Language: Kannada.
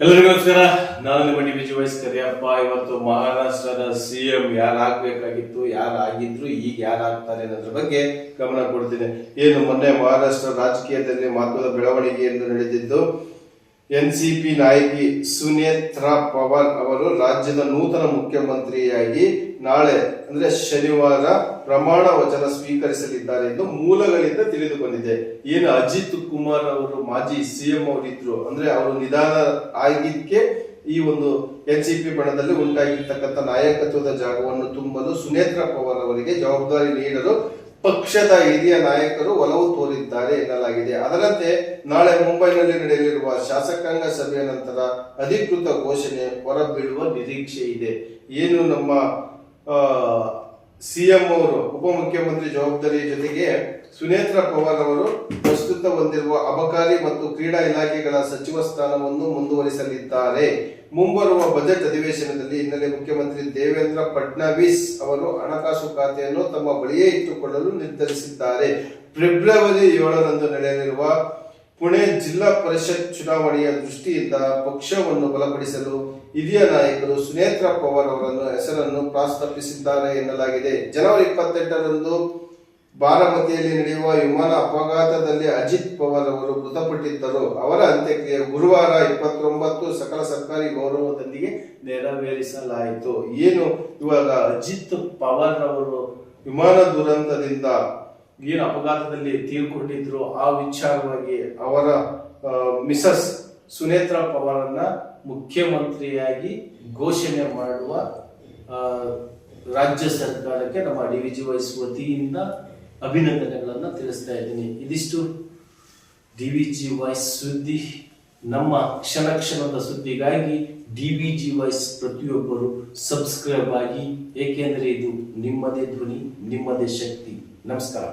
ಎಲ್ಲರಿಗೂ ನಮಸ್ಕಾರ. ನಾನು ನಿಮ್ಮ ಡಿ.ವಿ.ಜಿ. ವೈಸ್ ಕರಿಯಪ್ಪ. ಇವತ್ತು ಮಹಾರಾಷ್ಟ್ರದ ಸಿಎಂ ಯಾರಾಗಬೇಕಾಗಿತ್ತು, ಯಾರಾಗಿದ್ರು, ಈಗ ಯಾರಾಗ್ತಾರೆ ಅನ್ನೋದ್ರ ಬಗ್ಗೆ ಗಮನ ಕೊಡ್ತೀನಿ. ಏನು ಮೊನ್ನೆ ಮಹಾರಾಷ್ಟ್ರ ರಾಜಕೀಯದಲ್ಲಿ ಮಹತ್ವದ ಬೆಳವಣಿಗೆ ಎಂದು ನಡೆದಿದ್ದು, ಎನ್ಸಿಪಿ ನಾಯಕಿ ಸುನೇತ್ರಾ ಪವಾರ್ ಅವರು ರಾಜ್ಯದ ನೂತನ ಮುಖ್ಯಮಂತ್ರಿಯಾಗಿ ನಾಳೆ ಅಂದ್ರೆ ಶನಿವಾರ ಪ್ರಮಾಣ ವಚನ ಸ್ವೀಕರಿಸಲಿದ್ದಾರೆ ಎಂದು ಮೂಲಗಳಿಂದ ತಿಳಿದು ಬಂದಿದೆ. ಏನು ಅಜಿತ್ ಕುಮಾರ್ ಅವರು ಮಾಜಿ ಸಿಎಂ ಅವರಿದ್ರು, ಅಂದ್ರೆ ಅವರು ನಿಧಾನ ಆಗಿದ್ದಕ್ಕೆ ಈ ಒಂದು ಎನ್ಸಿಪಿ ಬಣದಲ್ಲಿ ಉಂಟಾಗಿರ್ತಕ್ಕಂಥ ನಾಯಕತ್ವದ ಜಾಗವನ್ನು ತುಂಬಲು ಸುನೇತ್ರಾ ಪವಾರ್ ಅವರಿಗೆ ಜವಾಬ್ದಾರಿ ನೀಡಲು ಪಕ್ಷದ ಹಿರಿಯ ನಾಯಕರು ಒಲವು ತೋರಿದ್ದಾರೆ ಎನ್ನಲಾಗಿದೆ. ಅದರಂತೆ ನಾಳೆ ಮುಂಬೈನಲ್ಲಿ ನಡೆಯಲಿರುವ ಶಾಸಕಾಂಗ ಸಭೆಯ ನಂತರ ಅಧಿಕೃತ ಘೋಷಣೆ ಹೊರಬೀಳುವ ನಿರೀಕ್ಷೆ ಇದೆ. ಏನು ನಮ್ಮ ಸಿಎಂ ಅವರು ಉಪಮುಖ್ಯಮಂತ್ರಿ ಜವಾಬ್ದಾರಿ ಜೊತೆಗೆ ಸುನೇತ್ರಾ ಪವಾರ್ ಅವರು ಪ್ರಸ್ತುತ ಹೊಂದಿರುವ ಅಬಕಾರಿ ಮತ್ತು ಕ್ರೀಡಾ ಇಲಾಖೆಗಳ ಸಚಿವ ಸ್ಥಾನವನ್ನು ಮುಂದುವರಿಸಲಿದ್ದಾರೆ. ಮುಂಬರುವ ಬಜೆಟ್ ಅಧಿವೇಶನದಲ್ಲಿ ಹಿನ್ನೆಲೆ ಮುಖ್ಯಮಂತ್ರಿ ದೇವೇಂದ್ರ ಫಡ್ನವೀಸ್ ಅವರು ಹಣಕಾಸು ಖಾತೆಯನ್ನು ತಮ್ಮ ಬಳಿಯೇ ಇಟ್ಟುಕೊಳ್ಳಲು ನಿರ್ಧರಿಸಿದ್ದಾರೆ. ಫೆಬ್ರವರಿ 7ರಂದು ನಡೆಯಲಿರುವ ಪುಣೆ ಜಿಲ್ಲಾ ಪರಿಷತ್ ಚುನಾವಣೆಯ ದೃಷ್ಟಿಯಿಂದ ಪಕ್ಷವನ್ನು ಬಲಪಡಿಸಲು ಹಿರಿಯ ನಾಯಕರು ಸುನೇತ್ರಾ ಪವಾರ್ ಅವರನ್ನು ಹೆಸರನ್ನು ಪ್ರಸ್ತಾಪಿಸಿದ್ದಾರೆ ಎನ್ನಲಾಗಿದೆ. ಜನವರಿ 28ರಂದು ಬಾರಾಮತಿಯಲ್ಲಿ ನಡೆಯುವ ವಿಮಾನ ಅಪಘಾತದಲ್ಲಿ ಅಜಿತ್ ಪವಾರ್ ಅವರು ಮೃತಪಟ್ಟಿದ್ದರು. ಅವರ ಅಂತ್ಯಕ್ರಿಯೆ ಗುರುವಾರ 29 ಸಕಲ ಸರ್ಕಾರಿ ಗೌರವದೊಂದಿಗೆ ನೆರವೇರಿಸಲಾಯಿತು. ಏನು ಇವಾಗ ಅಜಿತ್ ಪವಾರ್ ಅವರು ವಿಮಾನ ದುರಂತದಿಂದ ಏನು ಅಪಘಾತದಲ್ಲಿ ತೀರ್ಕೊಂಡಿದ್ರು, ಆ ವಿಚಾರವಾಗಿ ಅವರ ಮಿಸಸ್ ಸುನೇತ್ರಾ ಪವಾರನ್ನ ಮುಖ್ಯಮಂತ್ರಿಯಾಗಿ ಘೋಷಣೆ ಮಾಡುವ ರಾಜ್ಯ ಸರ್ಕಾರಕ್ಕೆ ನಮ್ಮ ಡಿ.ವಿ.ಜಿ. ವೈಸ್ ವತಿಯಿಂದ ಅಭಿನಂದನೆಗಳನ್ನು ತಿಳಿಸ್ತಾ ಇದ್ದೀನಿ. ಇದಿಷ್ಟು ಡಿ.ವಿ.ಜಿ. ವಾಯ್ಸ್ ಸುದ್ದಿ. ನಮ್ಮ ಕ್ಷಣ ಕ್ಷಣದ ಸುದ್ದಿಗಾಗಿ ಡಿ.ವಿ.ಜಿ. ವಾಯ್ಸ್ ಪ್ರತಿಯೊಬ್ಬರು ಸಬ್ಸ್ಕ್ರೈಬ್ ಆಗಿ, ಏಕೆಂದರೆ ಇದು ನಿಮ್ಮದೇ ಧ್ವನಿ, ನಿಮ್ಮದೇ ಶಕ್ತಿ. ನಮಸ್ಕಾರ.